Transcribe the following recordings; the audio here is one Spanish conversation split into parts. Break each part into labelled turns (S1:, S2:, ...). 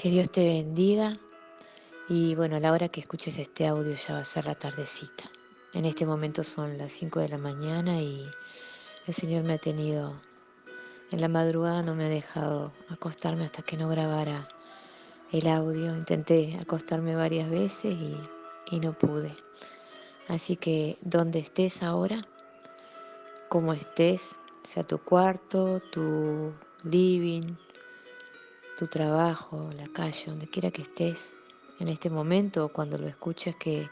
S1: Que Dios te bendiga y bueno, a la hora que escuches este audio ya va a ser la tardecita. En este momento son las 5 de la mañana y el Señor me ha tenido en la madrugada, no me ha dejado acostarme hasta que no grabara el audio. Intenté acostarme varias veces y no pude. Así que donde estés ahora, como estés, sea tu cuarto, tu living, tu trabajo, la calle, donde quiera que estés en este momento o cuando lo escuches, que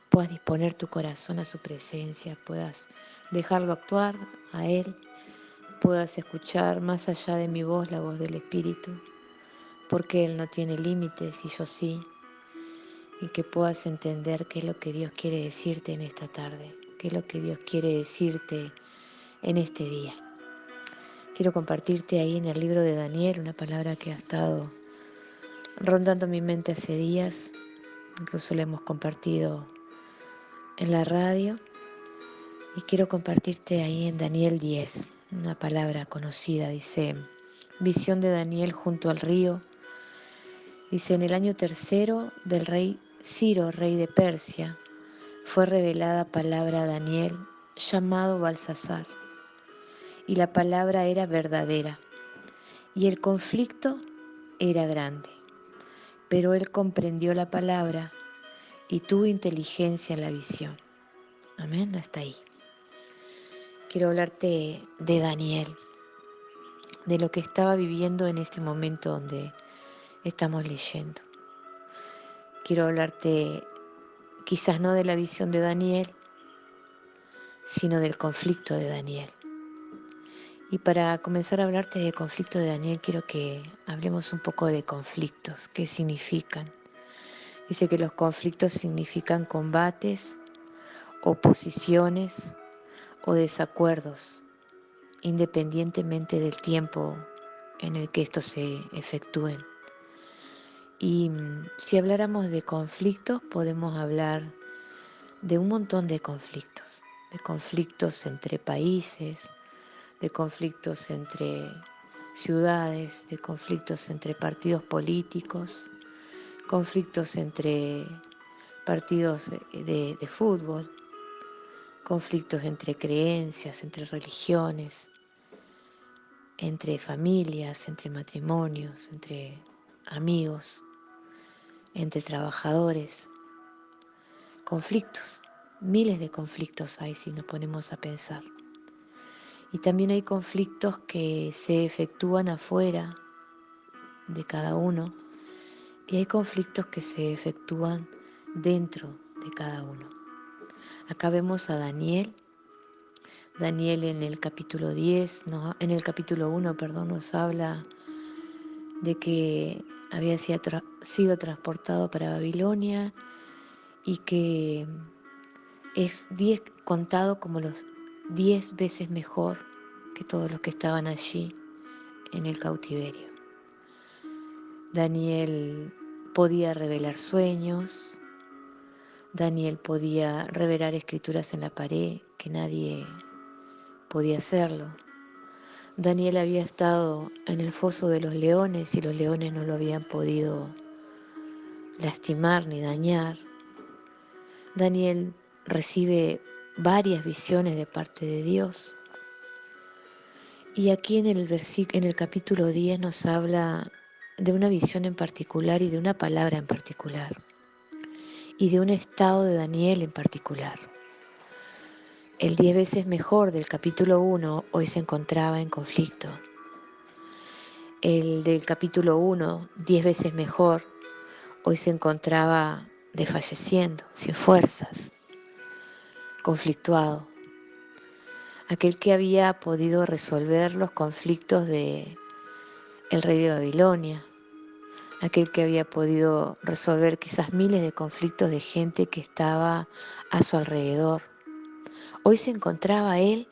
S1: puedas disponer tu corazón a su presencia, puedas dejarlo actuar a Él, puedas escuchar más allá de mi voz la voz del Espíritu, porque Él no tiene límites y yo sí, y que puedas entender qué es lo que Dios quiere decirte en esta tarde, qué es lo que Dios quiere decirte en este día. Quiero compartirte ahí en el libro de Daniel una palabra que ha estado rondando mi mente hace días, incluso la hemos compartido en la radio, y quiero compartirte ahí en Daniel 10, una palabra conocida, dice, visión de Daniel junto al río, dice, en el año tercero del rey Ciro, rey de Persia, fue revelada palabra a Daniel, llamado Balsasar, y la palabra era verdadera, y el conflicto era grande, pero él comprendió la palabra y tuvo inteligencia en la visión. Amén, hasta ahí. Quiero hablarte de Daniel, de lo que estaba viviendo en este momento donde estamos leyendo. Quiero hablarte quizás no de la visión de Daniel, sino del conflicto de Daniel. Y para comenzar a hablarte del conflicto de Daniel, quiero que hablemos un poco de conflictos, qué significan. Dice que los conflictos significan combates, oposiciones o desacuerdos, independientemente del tiempo en el que estos se efectúen. Y si habláramos de conflictos, podemos hablar de un montón de conflictos entre países, de conflictos entre ciudades, de conflictos entre partidos políticos, conflictos entre partidos de fútbol, conflictos entre creencias, entre religiones, entre familias, entre matrimonios, entre amigos, entre trabajadores, conflictos, miles de conflictos hay si nos ponemos a pensar. Y también hay conflictos que se efectúan afuera de cada uno y hay conflictos que se efectúan dentro de cada uno. Acá vemos a Daniel. Daniel en el capítulo 10, en el capítulo 1, nos habla de que había sido transportado para Babilonia y que es contado como los 10 veces mejor que todos los que estaban allí en el cautiverio. Daniel podía revelar sueños, Daniel podía revelar escrituras en la pared, que nadie podía hacerlo. Daniel había estado en el foso de los leones y los leones no lo habían podido lastimar ni dañar. Daniel recibe varias visiones de parte de Dios. Y aquí en el capítulo 10 nos habla de una visión en particular y de una palabra en particular. Y de un estado de Daniel en particular. El 10 veces mejor del capítulo 1 hoy se encontraba en conflicto. El del capítulo 1, 10 veces mejor, hoy se encontraba desfalleciendo, sin fuerzas, conflictuado. Aquel que había podido resolver los conflictos de el rey de Babilonia, aquel que había podido resolver quizás miles de conflictos de gente que estaba a su alrededor. Hoy se encontraba él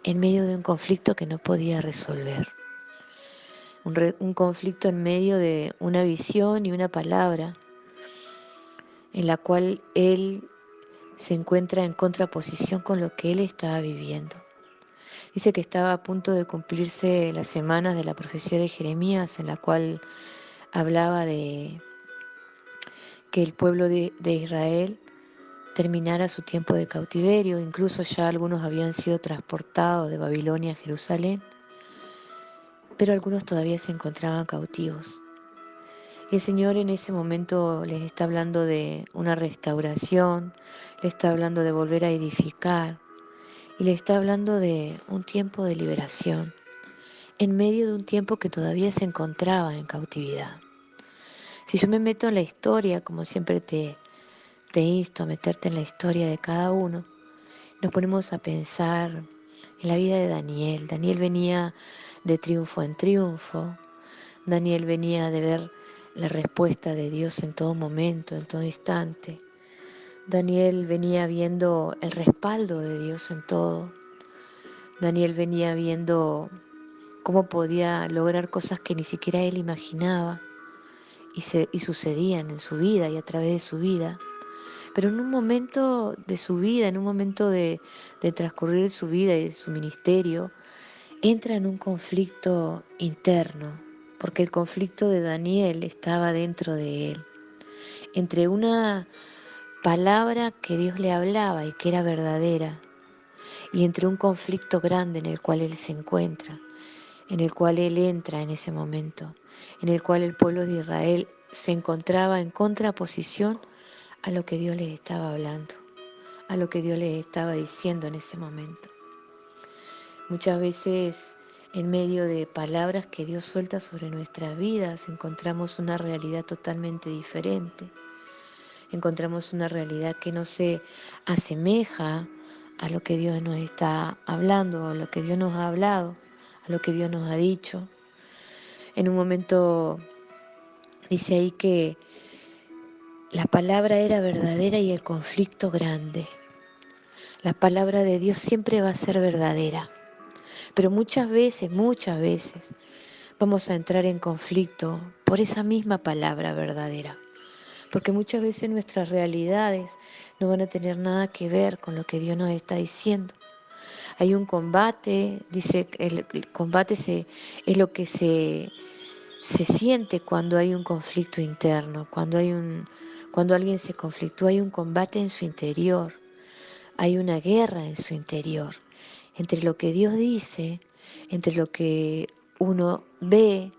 S1: en medio de un conflicto que no podía resolver. Un conflicto en medio de una visión y una palabra en la cual él se encuentra en contraposición con lo que él estaba viviendo. Dice que estaba a punto de cumplirse las semanas de la profecía de Jeremías, en la cual hablaba de que el pueblo de Israel terminara su tiempo de cautiverio, incluso ya algunos habían sido transportados de Babilonia a Jerusalén, pero algunos todavía se encontraban cautivos. Y el Señor en ese momento les está hablando de una restauración, le está hablando de volver a edificar y le está hablando de un tiempo de liberación, en medio de un tiempo que todavía se encontraba en cautividad. Si yo me meto en la historia, como siempre te insto a meterte en la historia de cada uno, nos ponemos a pensar en la vida de Daniel. Daniel venía de triunfo en triunfo. Daniel venía de ver la respuesta de Dios en todo momento, en todo instante. Daniel venía viendo el respaldo de Dios en todo. Daniel venía viendo cómo podía lograr cosas que ni siquiera él imaginaba y sucedían en su vida y a través de su vida. Pero en un momento de su vida, en un momento de transcurrir su vida y de su ministerio, entra en un conflicto interno, porque el conflicto de Daniel estaba dentro de él, entre una palabra que Dios le hablaba y que era verdadera, y entre un conflicto grande en el cual él se encuentra, en el cual él entra en ese momento, en el cual el pueblo de Israel se encontraba en contraposición a lo que Dios les estaba hablando, a lo que Dios les estaba diciendo en ese momento. Muchas veces en medio de palabras que Dios suelta sobre nuestras vidas encontramos una realidad totalmente diferente. Encontramos una realidad que no se asemeja a lo que Dios nos está hablando, a lo que Dios nos ha hablado, a lo que Dios nos ha dicho. En un momento dice ahí que la palabra era verdadera y el conflicto grande. La palabra de Dios siempre va a ser verdadera, pero muchas veces vamos a entrar en conflicto por esa misma palabra verdadera, porque muchas veces nuestras realidades no van a tener nada que ver con lo que Dios nos está diciendo. Hay un combate, dice, el combate es lo que se siente cuando hay un conflicto interno, cuando alguien se conflictúa, hay un combate en su interior, hay una guerra en su interior, entre lo que Dios dice, entre lo que uno ve,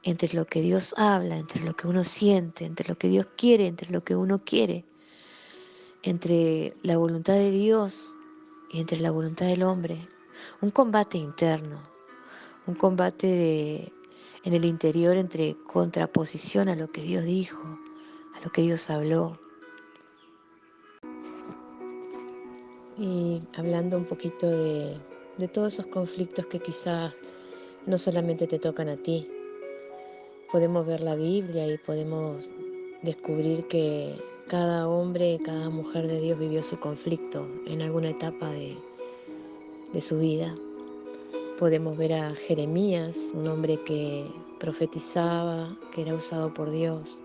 S1: entre lo que Dios habla, entre lo que uno siente, entre lo que Dios quiere, entre lo que uno quiere, entre la voluntad de Dios y entre la voluntad del hombre. Un combate interno, un combate en el interior entre contraposición a lo que Dios dijo, a lo que Dios habló. Y hablando un poquito de todos esos conflictos que quizás no solamente te tocan a ti, podemos ver la Biblia y podemos descubrir que cada hombre, cada mujer de Dios vivió su conflicto en alguna etapa de su vida. Podemos ver a Jeremías, un hombre que profetizaba, que era usado por Dios,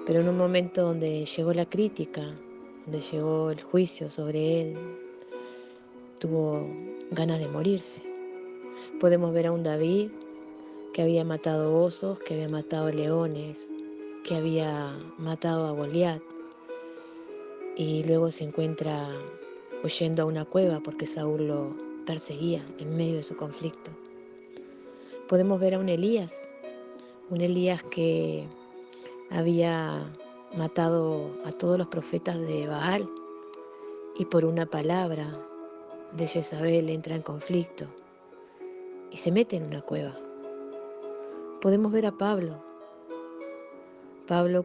S1: pero en un momento donde llegó la crítica, donde llegó el juicio sobre él, tuvo ganas de morirse. Podemos ver a un David que había matado osos, que había matado leones, que había matado a Goliat y luego se encuentra huyendo a una cueva porque Saúl lo perseguía en medio de su conflicto. Podemos ver a un Elías que había matado a todos los profetas de Baal y por una palabra de Jezabel entra en conflicto y se mete en una cueva. Podemos ver a Pablo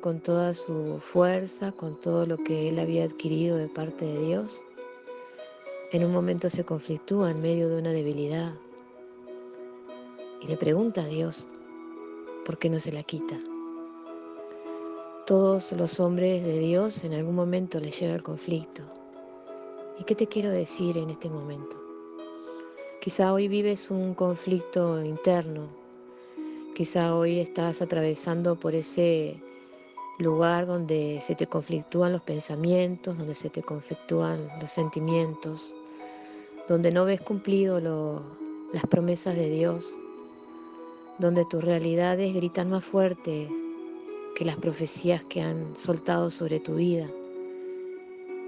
S1: con toda su fuerza, con todo lo que él había adquirido de parte de Dios, en un momento se conflictúa en medio de una debilidad y le pregunta a Dios por qué no se la quita. Todos los hombres de Dios en algún momento les llega el conflicto. ¿Y qué te quiero decir en este momento? Quizá hoy vives un conflicto interno, quizá hoy estás atravesando por ese lugar donde se te conflictúan los pensamientos, donde se te conflictúan los sentimientos, donde no ves cumplido las promesas de Dios, donde tus realidades gritan más fuerte que las profecías que han soltado sobre tu vida,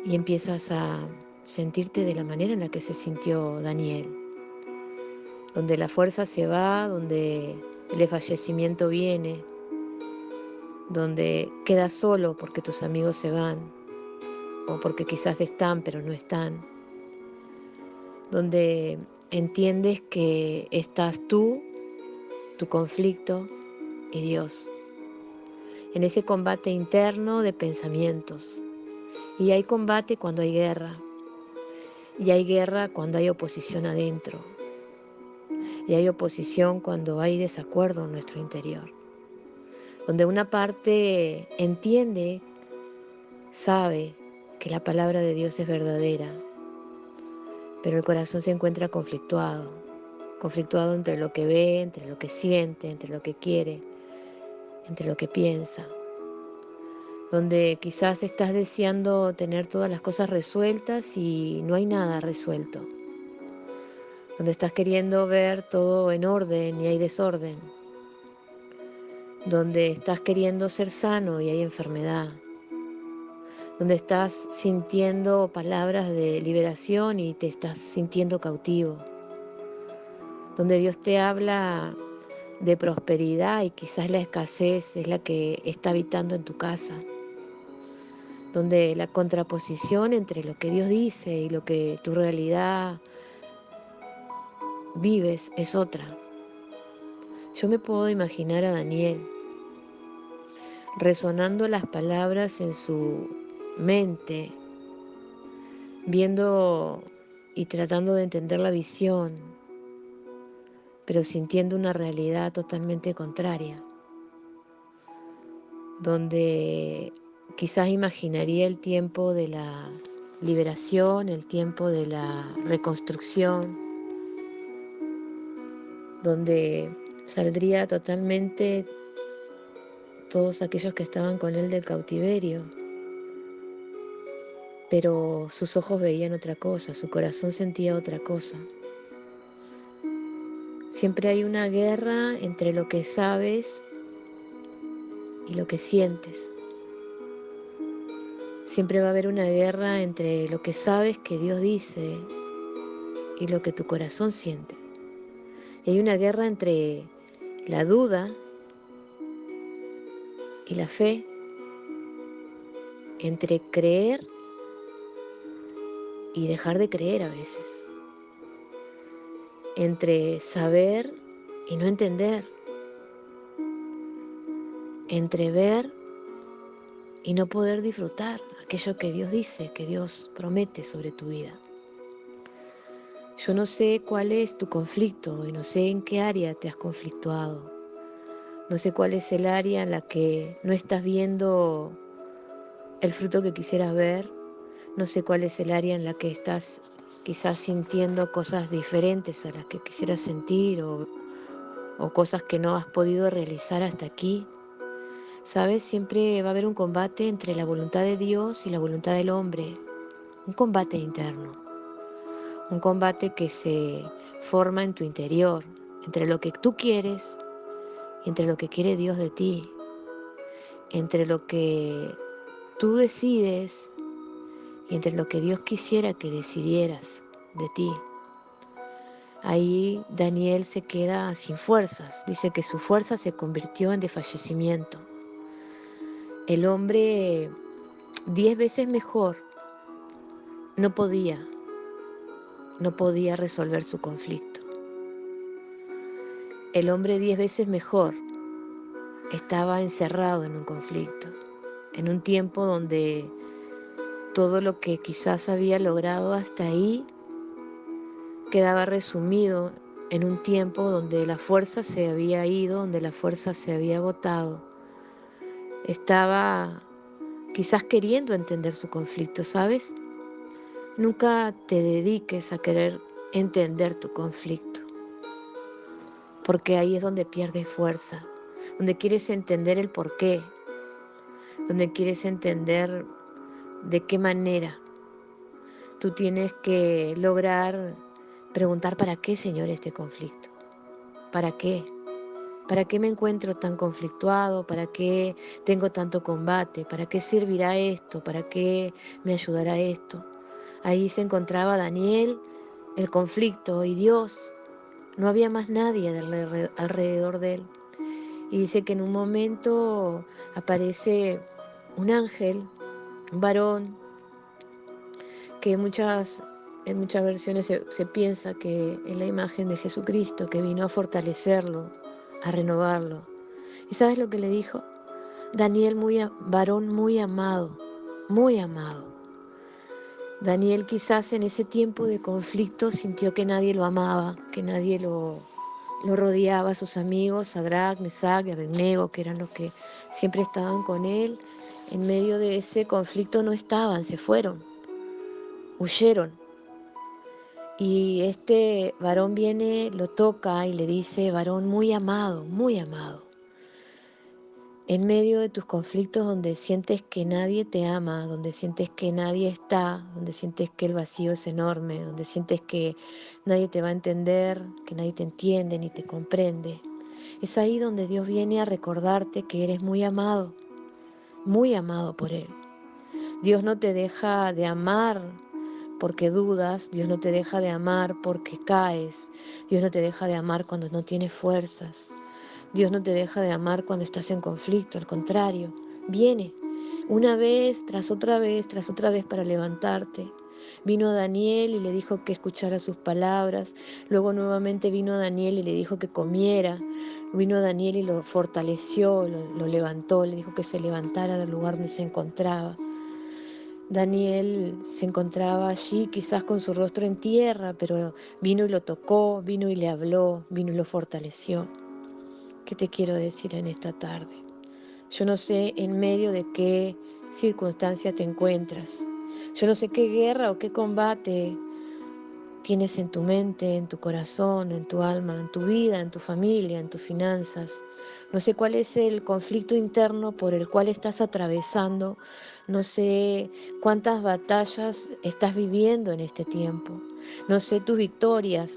S1: y empiezas a sentirte de la manera en la que se sintió Daniel, donde la fuerza se va, donde el desfallecimiento viene, donde quedas solo porque tus amigos se van, o porque quizás están pero no están, donde entiendes que estás tú, tu conflicto y Dios, en ese combate interno de pensamientos. Y hay combate cuando hay guerra, y hay guerra cuando hay oposición adentro, y hay oposición cuando hay desacuerdo en nuestro interior, donde una parte entiende, sabe que la palabra de Dios es verdadera, pero el corazón se encuentra conflictuado entre lo que ve, entre lo que siente, entre lo que quiere, entre lo que piensa, donde quizás estás deseando tener todas las cosas resueltas y no hay nada resuelto, donde estás queriendo ver todo en orden y hay desorden, donde estás queriendo ser sano y hay enfermedad, donde estás sintiendo palabras de liberación y te estás sintiendo cautivo, donde Dios te habla de prosperidad y quizás la escasez es la que está habitando en tu casa, donde la contraposición entre lo que Dios dice y lo que tu realidad vives es otra. Yo me puedo imaginar a Daniel resonando las palabras en su mente, viendo y tratando de entender la visión, pero sintiendo una realidad totalmente contraria, donde quizás imaginaría el tiempo de la liberación, el tiempo de la reconstrucción, donde saldría totalmente todos aquellos que estaban con él del cautiverio, pero sus ojos veían otra cosa, su corazón sentía otra cosa. Siempre hay una guerra entre lo que sabes y lo que sientes. Siempre va a haber una guerra entre lo que sabes que Dios dice y lo que tu corazón siente. Y hay una guerra entre la duda y la fe, entre creer y dejar de creer a veces, entre saber y no entender, entre ver y no poder disfrutar aquello que Dios dice, que Dios promete sobre tu vida. Yo no sé cuál es tu conflicto y no sé en qué área te has conflictuado. No sé cuál es el área en la que no estás viendo el fruto que quisieras ver. No sé cuál es el área en la que estás quizás sintiendo cosas diferentes a las que quisieras sentir o cosas que no has podido realizar hasta aquí. ¿Sabes? Siempre va a haber un combate entre la voluntad de Dios y la voluntad del hombre. Un combate interno. Un combate que se forma en tu interior, entre lo que tú quieres y entre lo que quiere Dios de ti. Entre lo que tú decides y entre lo que Dios quisiera que decidieras de ti. Ahí Daniel se queda sin fuerzas. Dice que su fuerza se convirtió en desfallecimiento. El hombre 10 veces mejor no podía resolver su conflicto. El hombre 10 veces mejor estaba encerrado en un conflicto, en un tiempo donde todo lo que quizás había logrado hasta ahí quedaba resumido en un tiempo donde la fuerza se había ido, donde la fuerza se había agotado. Estaba quizás queriendo entender su conflicto, ¿sabes? Nunca te dediques a querer entender tu conflicto, porque ahí es donde pierdes fuerza, donde quieres entender el porqué, donde quieres entender de qué manera. Tú tienes que lograr preguntar ¿para qué, Señor, este conflicto? ¿Para qué? ¿Para qué me encuentro tan conflictuado? ¿Para qué tengo tanto combate? ¿Para qué servirá esto? ¿Para qué me ayudará esto? Ahí se encontraba Daniel, el conflicto y Dios. No había más nadie alrededor de él. Y dice que en un momento aparece un ángel, un varón, que en muchas versiones se piensa que es la imagen de Jesucristo, que vino a fortalecerlo, a renovarlo. ¿Y sabes lo que le dijo? Daniel, varón muy amado, muy amado. Daniel quizás en ese tiempo de conflicto sintió que nadie lo amaba, que nadie lo rodeaba, sus amigos, Sadrach, Mesach y Abednego, que eran los que siempre estaban con él. En medio de ese conflicto no estaban, se fueron, huyeron. Y este varón viene, lo toca y le dice, varón muy amado, muy amado. En medio de tus conflictos donde sientes que nadie te ama, donde sientes que nadie está, donde sientes que el vacío es enorme, donde sientes que nadie te va a entender, que nadie te entiende ni te comprende, es ahí donde Dios viene a recordarte que eres muy amado por Él. Dios no te deja de amar porque dudas, Dios no te deja de amar porque caes, Dios no te deja de amar cuando no tienes fuerzas. Dios no te deja de amar cuando estás en conflicto, al contrario, viene una vez tras otra vez para levantarte. Vino Daniel y le dijo que escuchara sus palabras, luego nuevamente vino Daniel y le dijo que comiera, vino Daniel y lo fortaleció, lo levantó, le dijo que se levantara del lugar donde se encontraba. Daniel se encontraba allí quizás con su rostro en tierra, pero vino y lo tocó, vino y le habló, vino y lo fortaleció. ¿Qué te quiero decir en esta tarde? Yo no sé en medio de qué circunstancia te encuentras. Yo no sé qué guerra o qué combate tienes en tu mente, en tu corazón, en tu alma, en tu vida, en tu familia, en tus finanzas. No sé cuál es el conflicto interno por el cual estás atravesando. No sé cuántas batallas estás viviendo en este tiempo. No sé tus victorias.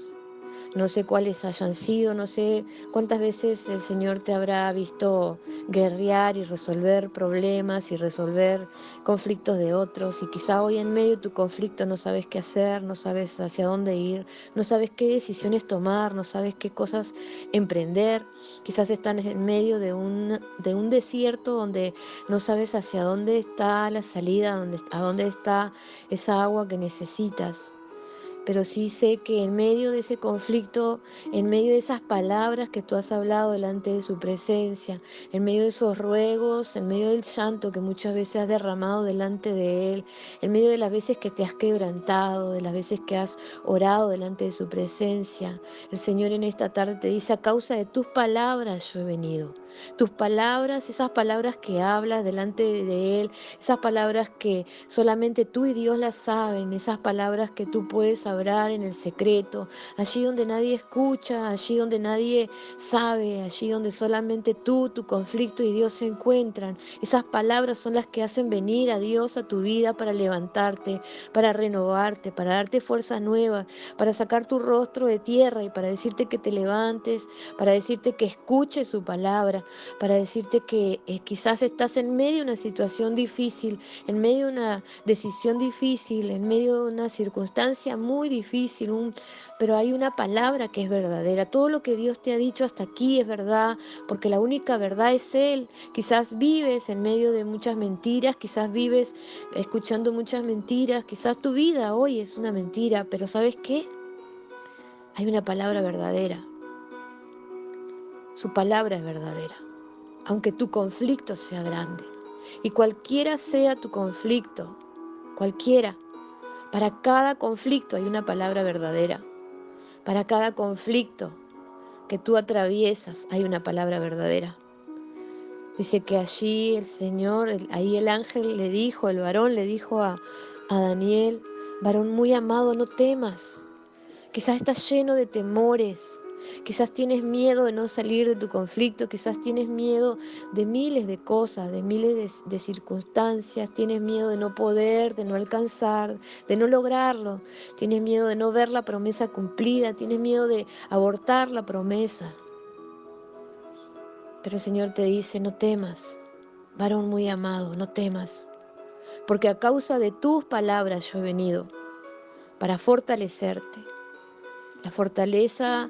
S1: No sé cuáles hayan sido, no sé cuántas veces el Señor te habrá visto guerrear y resolver problemas y resolver conflictos de otros. Y quizá hoy en medio de tu conflicto no sabes qué hacer, no sabes hacia dónde ir, no sabes qué decisiones tomar, no sabes qué cosas emprender. Quizás estás en medio de un desierto donde no sabes hacia dónde está la salida, a dónde está esa agua que necesitas. Pero sí sé que en medio de ese conflicto, en medio de esas palabras que tú has hablado delante de su presencia, en medio de esos ruegos, en medio del llanto que muchas veces has derramado delante de Él, en medio de las veces que te has quebrantado, de las veces que has orado delante de su presencia, el Señor en esta tarde te dice, a causa de tus palabras yo he venido. Tus palabras, esas palabras que hablas delante de Él, esas palabras que solamente tú y Dios las saben, esas palabras que tú puedes hablar en el secreto, allí donde nadie escucha, allí donde nadie sabe, allí donde solamente tú, tu conflicto y Dios se encuentran. Esas palabras son las que hacen venir a Dios a tu vida para levantarte, para renovarte, para darte fuerzas nuevas, para sacar tu rostro de tierra y para decirte que te levantes, para decirte que escuches su palabra, para decirte que quizás estás en medio de una situación difícil, en medio de una decisión difícil, en medio de una circunstancia muy difícil, pero hay una palabra que es verdadera. Todo lo que Dios te ha dicho hasta aquí es verdad, porque la única verdad es Él. Quizás vives en medio de muchas mentiras, quizás vives escuchando muchas mentiras, quizás tu vida hoy es una mentira, pero ¿sabes qué? Hay una palabra verdadera. Su palabra es verdadera, aunque tu conflicto sea grande. Y cualquiera sea tu conflicto, cualquiera, para cada conflicto hay una palabra verdadera. Para cada conflicto que tú atraviesas hay una palabra verdadera. Dice que allí el Señor, ahí el ángel le dijo, el varón le dijo a Daniel, varón muy amado, no temas. Quizás estás lleno de temores, quizás tienes miedo de no salir de tu conflicto, quizás tienes miedo de miles de cosas, de miles de circunstancias, tienes miedo de no poder, de no alcanzar, de no lograrlo, tienes miedo de no ver la promesa cumplida, tienes miedo de abortar la promesa. Pero el Señor te dice, no temas, varón muy amado, no temas, porque a causa de tus palabras yo he venido para fortalecerte. La fortaleza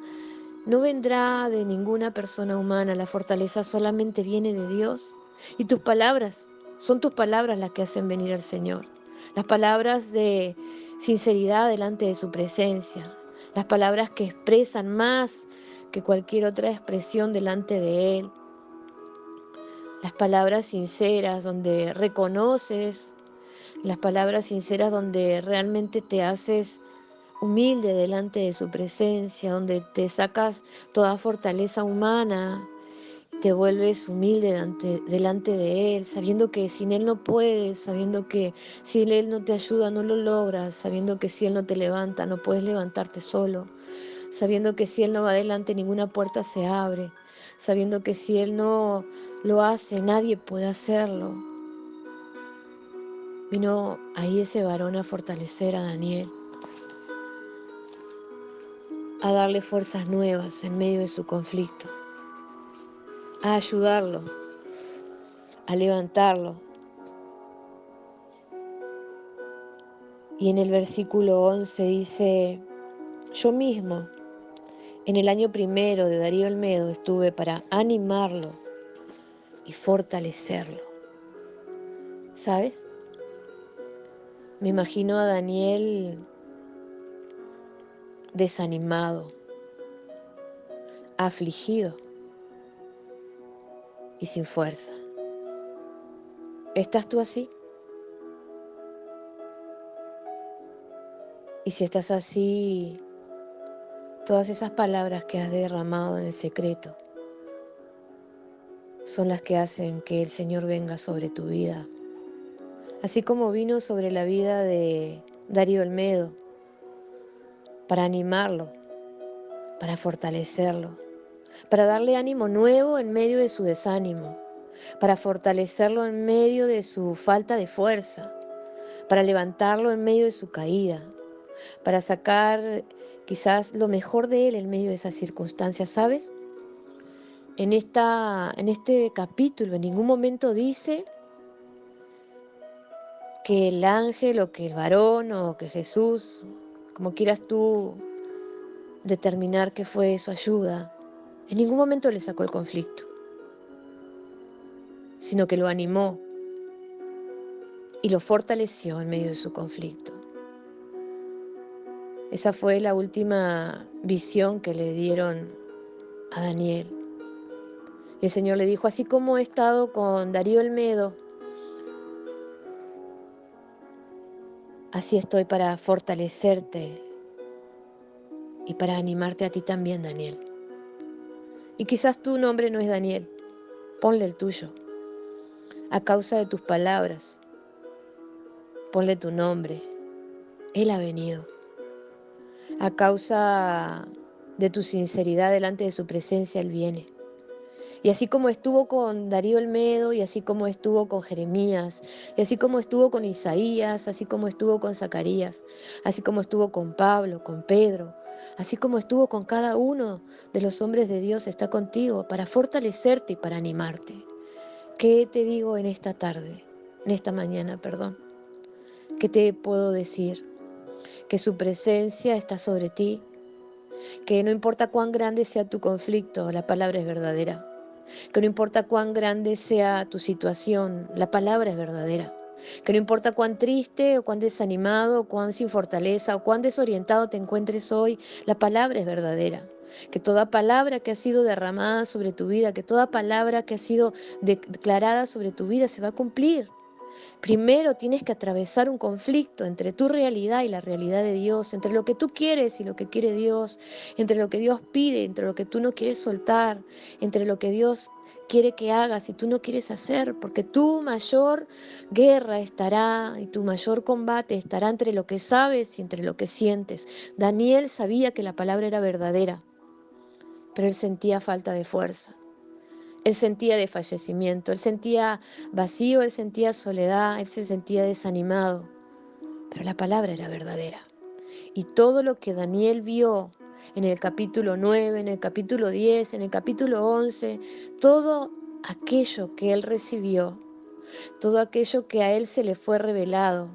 S1: no vendrá de ninguna persona humana, la fortaleza solamente viene de Dios. Y tus palabras, son tus palabras las que hacen venir al Señor. Las palabras de sinceridad delante de su presencia. Las palabras que expresan más que cualquier otra expresión delante de Él. Las palabras sinceras donde reconoces, las palabras sinceras donde realmente te haces humilde delante de su presencia, donde te sacas toda fortaleza humana, te vuelves humilde delante de Él, sabiendo que sin Él no puedes, sabiendo que si Él no te ayuda no lo logras, sabiendo que si Él no te levanta no puedes levantarte solo, sabiendo que si Él no va adelante ninguna puerta se abre, sabiendo que si Él no lo hace nadie puede hacerlo. Vino ahí ese varón a fortalecer a Daniel, a darle fuerzas nuevas en medio de su conflicto, a ayudarlo, a levantarlo. Y en el versículo 11 dice, yo mismo en el año primero de Darío el Medo estuve para animarlo y fortalecerlo. ¿Sabes? Me imagino a Daniel desanimado, afligido y sin fuerza. ¿Estás tú así? Y si estás así, todas esas palabras que has derramado en el secreto son las que hacen que el Señor venga sobre tu vida. Así como vino sobre la vida de Darío el Medo, para animarlo, para fortalecerlo, para darle ánimo nuevo en medio de su desánimo, para fortalecerlo en medio de su falta de fuerza, para levantarlo en medio de su caída, para sacar quizás lo mejor de él en medio de esas circunstancias, ¿sabes? En este capítulo en ningún momento dice que el ángel o que el varón o que Jesús, como quieras tú determinar que fue su ayuda, en ningún momento le sacó el conflicto, sino que lo animó y lo fortaleció en medio de su conflicto. Esa fue la última visión que le dieron a Daniel. Y el Señor le dijo, así como he estado con Darío el Medo, así estoy para fortalecerte y para animarte a ti también, Daniel. Y quizás tu nombre no es Daniel, ponle el tuyo. A causa de tus palabras, ponle tu nombre. Él ha venido. A causa de tu sinceridad delante de su presencia, Él viene. Y así como estuvo con Darío el Medo, y así como estuvo con Jeremías, y así como estuvo con Isaías, así como estuvo con Zacarías, así como estuvo con Pablo, con Pedro, así como estuvo con cada uno de los hombres de Dios, está contigo para fortalecerte y para animarte. ¿Qué te digo en esta tarde, en esta mañana, perdón? ¿Qué te puedo decir? Que su presencia está sobre ti, que no importa cuán grande sea tu conflicto, la palabra es verdadera. Que no importa cuán grande sea tu situación, la palabra es verdadera. Que no importa cuán triste o cuán desanimado o cuán sin fortaleza o cuán desorientado te encuentres hoy, la palabra es verdadera. Que toda palabra que ha sido derramada sobre tu vida, que toda palabra que ha sido declarada sobre tu vida se va a cumplir. Primero tienes que atravesar un conflicto entre tu realidad y la realidad de Dios, entre lo que tú quieres y lo que quiere Dios, entre lo que Dios pide, entre lo que tú no quieres soltar, entre lo que Dios quiere que hagas y tú no quieres hacer, porque tu mayor guerra estará y tu mayor combate estará entre lo que sabes y entre lo que sientes. Daniel sabía que la palabra era verdadera, pero él sentía falta de fuerza. Él sentía desfallecimiento, él sentía vacío, él sentía soledad, él se sentía desanimado, pero la palabra era verdadera. Y todo lo que Daniel vio en el capítulo 9, en el capítulo 10, en el capítulo 11, todo aquello que él recibió, todo aquello que a él se le fue revelado,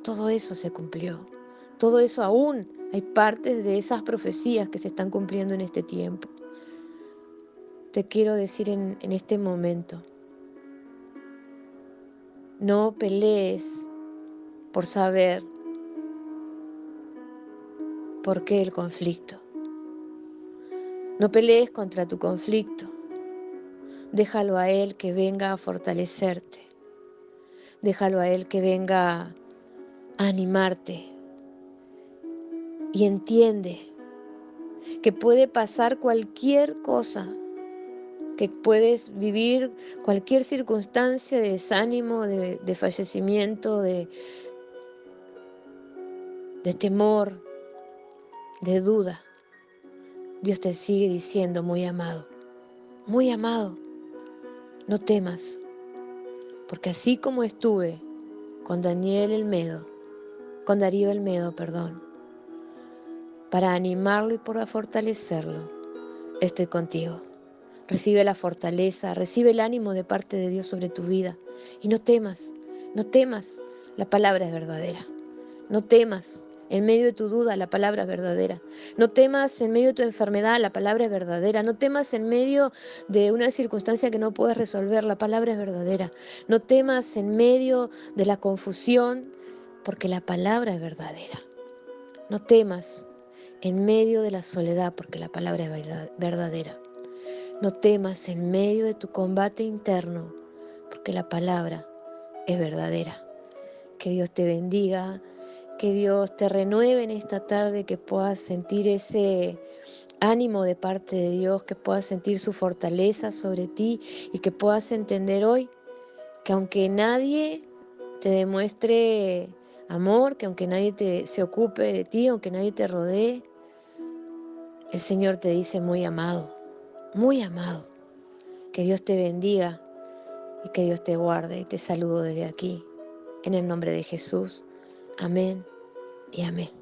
S1: todo eso se cumplió. Todo eso aún hay partes de esas profecías que se están cumpliendo en este tiempo. Te quiero decir en este momento, no pelees por saber por qué el conflicto. No pelees contra tu conflicto. Déjalo a Él que venga a fortalecerte. Déjalo a Él que venga a animarte. Y entiende que puede pasar cualquier cosa, que puedes vivir cualquier circunstancia de desánimo, de fallecimiento, de temor, de duda. Dios te sigue diciendo, muy amado, no temas, porque así como estuve con Darío el Medo, para animarlo y para fortalecerlo, estoy contigo. Recibe la fortaleza, recibe el ánimo de parte de Dios sobre tu vida. Y no temas, la palabra es verdadera. No temas, en medio de tu duda, la palabra es verdadera. No temas en medio de tu enfermedad, la palabra es verdadera. No temas en medio de una circunstancia que no puedes resolver, la palabra es verdadera. No temas en medio de la confusión, porque la palabra es verdadera. No temas en medio de la soledad, porque la palabra es verdadera. No temas en medio de tu combate interno, porque la palabra es verdadera. Que Dios te bendiga, que Dios te renueve en esta tarde, que puedas sentir ese ánimo de parte de Dios, que puedas sentir su fortaleza sobre ti y que puedas entender hoy que aunque nadie te demuestre amor, que aunque nadie se ocupe de ti, aunque nadie te rodee, el Señor te dice muy amado, muy amado. Que Dios te bendiga y que Dios te guarde. Y te saludo desde aquí, en el nombre de Jesús. Amén y amén.